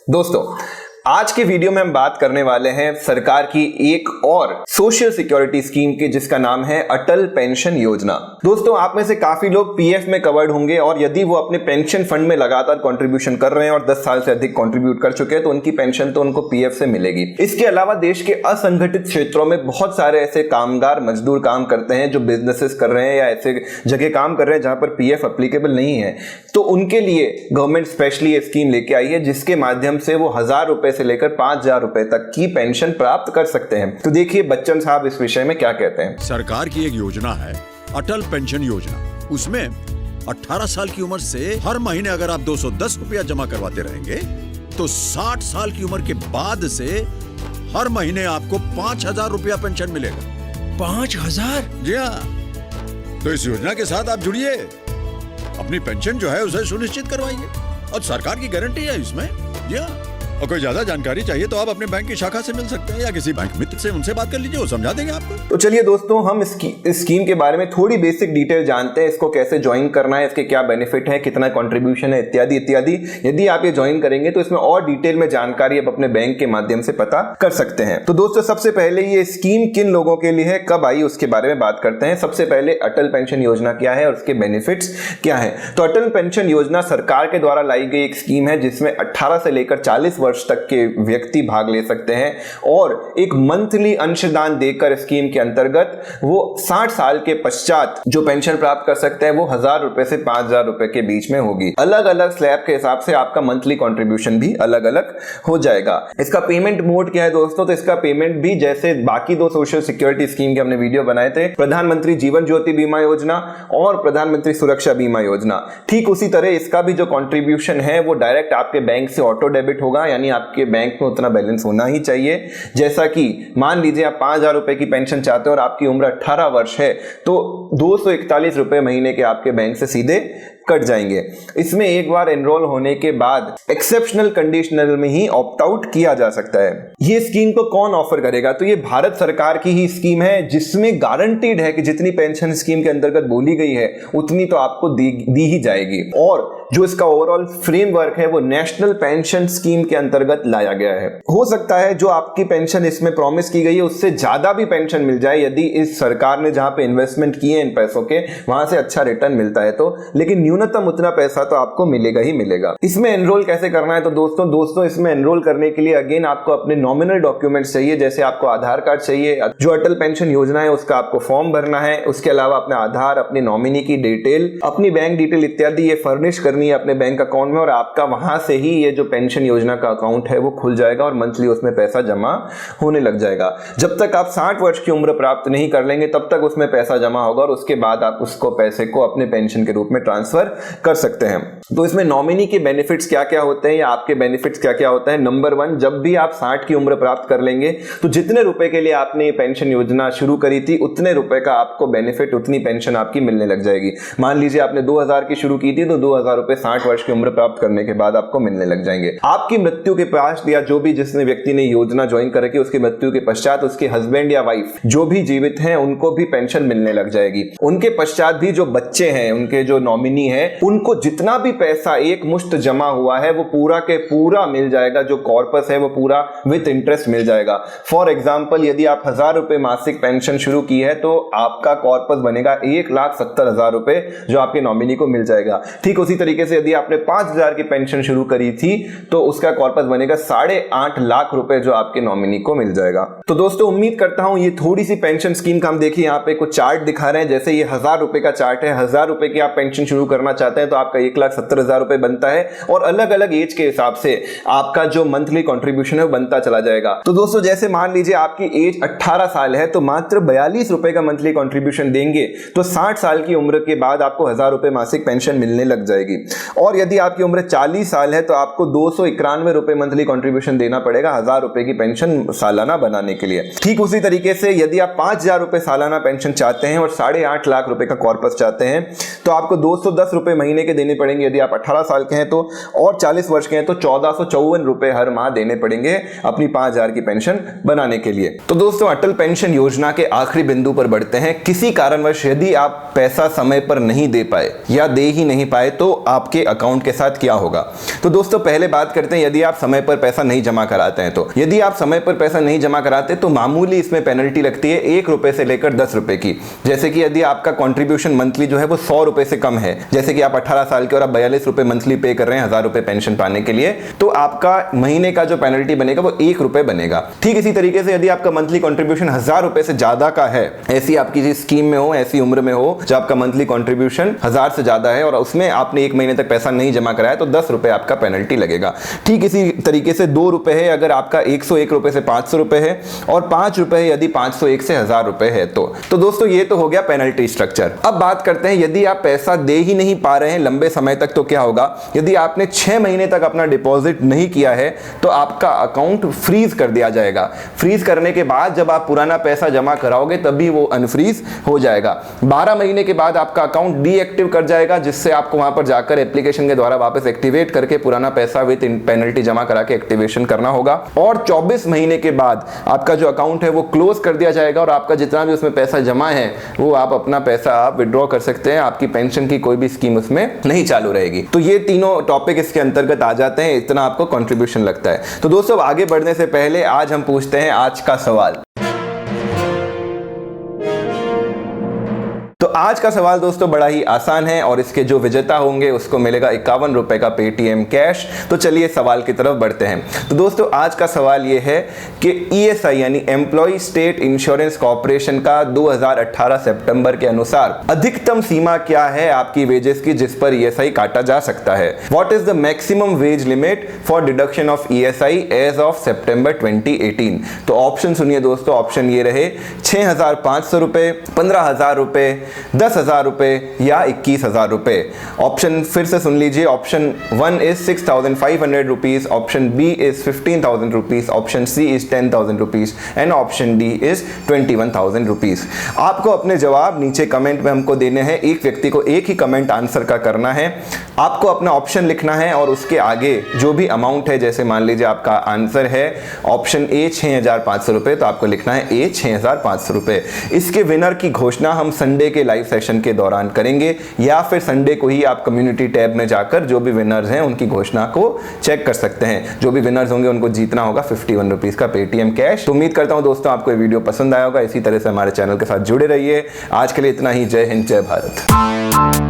दोस्तों आज के वीडियो में हम बात करने वाले हैं सरकार की एक और सोशल सिक्योरिटी स्कीम की, जिसका नाम है अटल पेंशन योजना। दोस्तों आप में से काफी लोग पीएफ में कवर्ड होंगे और यदि वो अपने पेंशन फंड में लगातार कंट्रीब्यूशन कर रहे हैं और 10 साल से अधिक कंट्रीब्यूट कर चुके हैं तो उनकी पेंशन तो उनको पीएफ से मिलेगी। इसके अलावा देश के असंगठित क्षेत्रों में बहुत सारे ऐसे कामगार मजदूर काम करते हैं जो बिजनेसेस कर रहे हैं या ऐसे जगह काम कर रहे हैं जहां पर पीएफ एप्लीकेबल नहीं है, तो उनके लिए गवर्नमेंट स्पेशली ये स्कीम लेके आई है जिसके माध्यम से वो 1000 रुपए से लेकर 5000 रुपए तक की पेंशन प्राप्त कर सकते हैं। तो देखिए बच्चन साहब इस विषय में क्या कहते हैं। सरकार की एक योजना है अटल पेंशन योजना। उसमें 18 साल की उम्र से हर महीने अगर आप 210 रुपया जमा करवाते रहेंगे तो 60 साल की उम्र के बाद से हर महीने आपको 5000 रुपया पेंशन मिलेगा। 5000? जी हाँ, तो इस योजना के साथ आप जुड़िए, अपनी पेंशन जो है उसे सुनिश्चित करवाइए और सरकार की गारंटी है इसमें। जी हाँ, और कोई ज्यादा जानकारी चाहिए तो आप अपने बैंक की शाखा से मिल सकते हैं या किसी बैंक मित्र से उनसे बात कर लीजिए, वो समझा देंगे आपको। तो चलिए दोस्तों हम इस स्कीम के बारे में थोड़ी बेसिक डिटेल जानते हैं, इसको कैसे ज्वाइन करना है, इसके क्या बेनिफिट है, कितना कंट्रीब्यूशन है, इत्यादि इत्यादि। यदि आप ये ज्वाइन करेंगे तो इसमें और डिटेल में जानकारी आप अपने बैंक के माध्यम से पता कर सकते हैं। तो दोस्तों सबसे पहले ये स्कीम किन लोगों के लिए है, कब आई, उसके बारे में बात करते हैं। सबसे पहले अटल पेंशन योजना क्या है और उसके बेनिफिट्स क्या है। तो अटल पेंशन योजना सरकार के द्वारा लाई गई एक स्कीम है जिसमें 18 से लेकर 40 वर्ष तक के व्यक्ति भाग ले सकते हैं और एक मंथली अंशदान देकर स्कीम के अंतर्गत वो 60 साल के पश्चात जो पेंशन प्राप्त कर सकते हैं वो 1000 रुपए से 5000 रुपए के बीच में होगी। अलग अलग स्लैब के हिसाब से आपका मंथली कंट्रीब्यूशन भी अलग अलग हो जाएगा। इसका पेमेंट मोड क्या है दोस्तों, तो इसका पेमेंट भी जैसे बाकी दो सोशल सिक्योरिटी स्कीम के हमने वीडियो बनाए थे, प्रधानमंत्री जीवन ज्योति बीमा योजना और प्रधानमंत्री सुरक्षा बीमा योजना, ठीक उसी तरह इसका भी जो कंट्रीब्यूशन है वो डायरेक्ट आपके बैंक से ऑटो डेबिट होगा, यानी आपके बैंक में उतना बैलेंस होना ही चाहिए। जैसा कि मान लीजिए आप 5000 रुपए की पेंशन चाहते हो और आपकी उम्र 18 वर्ष है तो 241 रुपए महीने के आपके बैंक से सीधे कट जाएंगे। इसमें एक बार एनरोल होने के बाद एक्सेप्शनल कंडीशनल में ही ऑप्ट आउट किया जा सकता है। ये स्कीम को कौन ऑफर करेगा, तो ये भारत सरकार की ही स्कीम है जिसमें गारंटीड है कि जितनी पेंशन स्कीम के अंतर्गत बोली गई है उतनी तो आपको दी ही जाएगी। और जो इसका ओवरऑल फ्रेमवर्क है वो नेशनल पेंशन स्कीम के अंतर्गत लाया गया है। हो सकता है जो आपकी पेंशन इसमें प्रॉमिस की गई है उससे ज्यादा भी पेंशन मिल जाए यदि इस सरकार ने जहां पे इन्वेस्टमेंट किए इन पैसों के वहां से अच्छा रिटर्न मिलता है तो, लेकिन न्यूनतम उतना पैसा तो आपको मिलेगा ही मिलेगा। इसमें एनरोल कैसे करना है, तो दोस्तों इसमें एनरोल करने के लिए अगेन आपको अपने नॉमिनल डॉक्यूमेंट्स चाहिए, जैसे आपको आधार कार्ड चाहिए, जो अटल पेंशन योजना है उसका आपको फॉर्म भरना है, उसके अलावा अपना आधार, अपने नॉमिनी की डिटेल, अपनी बैंक डिटेल इत्यादि ये फर्निश करनी है अपने बैंक अकाउंट में और आपका वहां से ही ये जो पेंशन योजना का अकाउंट है वो खुल जाएगा और मंथली उसमें पैसा जमा होने लग जाएगा। जब तक आप 60 वर्ष की उम्र प्राप्त नहीं कर लेंगे तब तक उसमें पैसा जमा होगा और उसके बाद आप उसको पैसे को अपने पेंशन के रूप में ट्रांसफर कर सकते हैं। तो इसमें नॉमिनी के बेनिफिट्स क्या क्या होते हैं या आपके बेनिफिट्स क्या क्या होते हैं। नंबर 1, जब भी आप 60 की उम्र प्राप्त कर लेंगे तो जितने रुपए के लिए आपने ये पेंशन योजना शुरू करी थी उतने रुपए का आपको बेनिफिट, उतनी पेंशन आपकी मिलने लग जाएगी। मान लीजिए आपने 2000 की शुरू की थी तो 2000 रुपए 60 वर्ष की उम्र प्राप्त करने के बाद आपको मिलने लग जाएंगे। आपकी मृत्यु के पास या जो भी जिसने व्यक्ति ने योजना ज्वाइन कर रखी है उसकी मृत्यु के पश्चात उसके हस्बैंड या वाइफ जो भी जीवित हैं उनको भी पेंशन मिलने लग जाएगी। उनके पश्चात भी जो बच्चे हैं, उनके जो नॉमिनी है, उनको जितना भी पैसा एक मुश्त जमा हुआ है वो पूरा के पूरा मिल जाएगा। जो कॉर्पस है वो पूरा विद इंटरेस्ट मिल जाएगा। फॉर एग्जांपल यदि आप 1000 रुपए मासिक पेंशन शुरू की है तो आपका कॉर्पस बनेगा 1,70,000 रुपए जो आपके नॉमिनी को मिल जाएगा। ठीक उसी तरीके से यदि आपने 5000 की पेंशन शुरू करी थी तो उसका कॉर्पस बनेगा 8.5 लाख रुपए जो आपके नॉमिनी को मिल जाएगा। तो दोस्तों उम्मीद करता हूं ये थोड़ी सी पेंशन स्कीम का हम देखिए यहाँ पे कुछ चार्ट दिखा रहे हैं। जैसे ये 1000 रुपए का चार्ट है, 1000 रुपए की आप पेंशन शुरू करना चाहते हैं तो आपका 1,70,000 रुपए बनता है और अलग अलग एज के हिसाब से आपका जो मंथली कंट्रीब्यूशन है वो बनता चला जाएगा। तो दोस्तों जैसे मान लीजिए आपकी एज 18 साल है तो मात्र 42 रुपए का मंथली कंट्रीब्यूशन देंगे तो 60 साल की उम्र के बाद आपको 1000 रुपए मासिक पेंशन मिलने लग जाएगी। और यदि आपकी उम्र 40 साल है तो आपको 291 रुपए मंथली कंट्रीब्यूशन देना पड़ेगा 1000 रुपए की पेंशन सालाना बनाने के लिए। ठीक उसी तरीके से यदि आप 5000 रुपए सालाना पेंशन चाहते हैं और 8.5 लाख रुपए का कॉर्पस चाहते हैं तो आपको 210 रुपए महीने के देने पड़ेंगे यदि आप 18 साल के हैं तो, और 40 वर्ष के हैं तो 1454 रुपए हर माह देने पड़ेंगे अपनी 5000 की पेंशन बनाने के लिए। तो दोस्तों अटल पेंशन योजना के आखिरी बिंदु पर बढ़ते हैं। किसी कारणवश यदि आप पैसा समय पर नहीं दे पाए या दे ही नहीं पाए तो आपके अकाउंट के साथ क्या होगा। तो दोस्तों पहले बात करते हैं यदि आप समय पर पैसा नहीं जमा कराते हैं। तो यदि आप समय पर पैसा नहीं जमा कराते तो मामूली इसमें पेनल्टी लगती है 1 रुपए से लेकर 10 रुपए की। जैसे कि यदि आपका कंट्रीब्यूशन मंथली जो है वो 100 रुपए से कम है, जैसे कि आप 18 साल के और आप 42 रुपए मंथली पे कर रहे हैं 1000 रुपए पेंशन पाने के लिए, तो आपका महीने का जो पेनल्टी बनेगा वो 1 रुपए बनेगा। ठीक इसी तरीके से यदि आपका मंथली कंट्रीब्यूशन 1000 रुपए से ज्यादा का है, ऐसी आपकी जिस स्कीम में हो, ऐसी उम्र में हो जो आपका मंथली कंट्रीब्यूशन 1000 से ज्यादा है और उसमें आपने 1 महीने तक पैसा नहीं जमा कराया, तो 10 रुपए आपका पेनल्टी लगेगा। ठीक इसी तरीके से 2 रुपए है अगर आपका 101 रुपए से 500 रुपए है, और 5 रुपए यदि 501 से 1000 रुपए है। तो दोस्तों ये तो हो गया पेनल्टी स्ट्रक्चर। अब बात करते हैं यदि आप पैसा दे ही नहीं पा रहे हैं लंबे समय तक तो क्या होगा। यदि आपने 6 महीने तक अपना डिपॉजिट नहीं किया है तो आपका अकाउंट फ्रीज कर दिया जाएगा। फ्रीज करने के बाद जब आप पुराना पैसा जमा कराओगे तभी वो अनफ्रीज हो जाएगा। 12 महीने के बाद आपका अकाउंट डीएक्टिव कर जाएगा, जिससे आपको वहां पर जाकर एप्लीकेशन के द्वारा वापस एक्टिवेट करके पुराना पैसा विद पेनल्टी जमा करा के एक्टिवेशन करना होगा। और 24 महीने के बाद आपका जो अकाउंट है वो क्लोज कर दिया जाएगा और आपका जितना भी उसमें पैसा जमा है वो आप अपना पैसा आप विड्रॉ कर सकते हैं। आपकी पेंशन की कोई भी स्कीम उसमें नहीं चालू रहेगी। तो ये तीनों टॉपिक इसके अंतर्गत आ जाते हैं, इतना आपको कंट्रीब्यूशन लगता है। तो दोस्तों आगे बढ़ने से पहले आज हम पूछते हैं आज का सवाल। तो आज का सवाल दोस्तों बड़ा ही आसान है और इसके जो विजेता होंगे उसको मिलेगा 51 रुपए का पेटीएम कैश। तो चलिए सवाल की तरफ बढ़ते हैं। तो दोस्तों आज का सवाल ये है कि ईएसआई यानी एम्प्लॉय स्टेट इंश्योरेंस कॉर्पोरेशन का 2018 सितंबर के अनुसार अधिकतम सीमा क्या है आपकी वेजेस की जिस पर ईएसआई काटा जा सकता है। What is the maximum wage limit for deduction of ESI as of सितंबर 2018। तो ऑप्शन सुनिए दोस्तों, ऑप्शन ये रहे 6500 रुपए, 15000 रुपए, 10,000 रुपए या 21,000 रुपए। ऑप्शन फिर से सुन लीजिए, option 1 is 6,500 rupees, option B is 15,000 rupees, option C is 10,000 rupees and option D is 21,000 rupees. आपको अपने जवाब नीचे कमेंट में हमको देने हैं। एक व्यक्ति को एक ही कमेंट आंसर का करना है। आपको अपना ऑप्शन लिखना है और उसके आगे जो भी अमाउंट है, जैसे मान लीजिए आपका आंसर है ऑप्शन ए 6,500 रुपए, तो आपको लिखना है ए 6,500 रुपए। इसके विनर की घोषणा हम संडे के लाइव सेशन के दौरान करेंगे या फिर संडे को ही आप कम्युनिटी टैब में जाकर जो भी विनर्स हैं उनकी घोषणा को चेक कर सकते हैं। जो भी विनर्स होंगे उनको जीतना होगा 51 रुपीज का पेटीएम कैश। तो उम्मीद करता हूं दोस्तों आपको ये वीडियो पसंद आया होगा। इसी तरह से हमारे चैनल के साथ जुड़े रहिए। आज के लिए इतना ही। जय हिंद, जय भारत।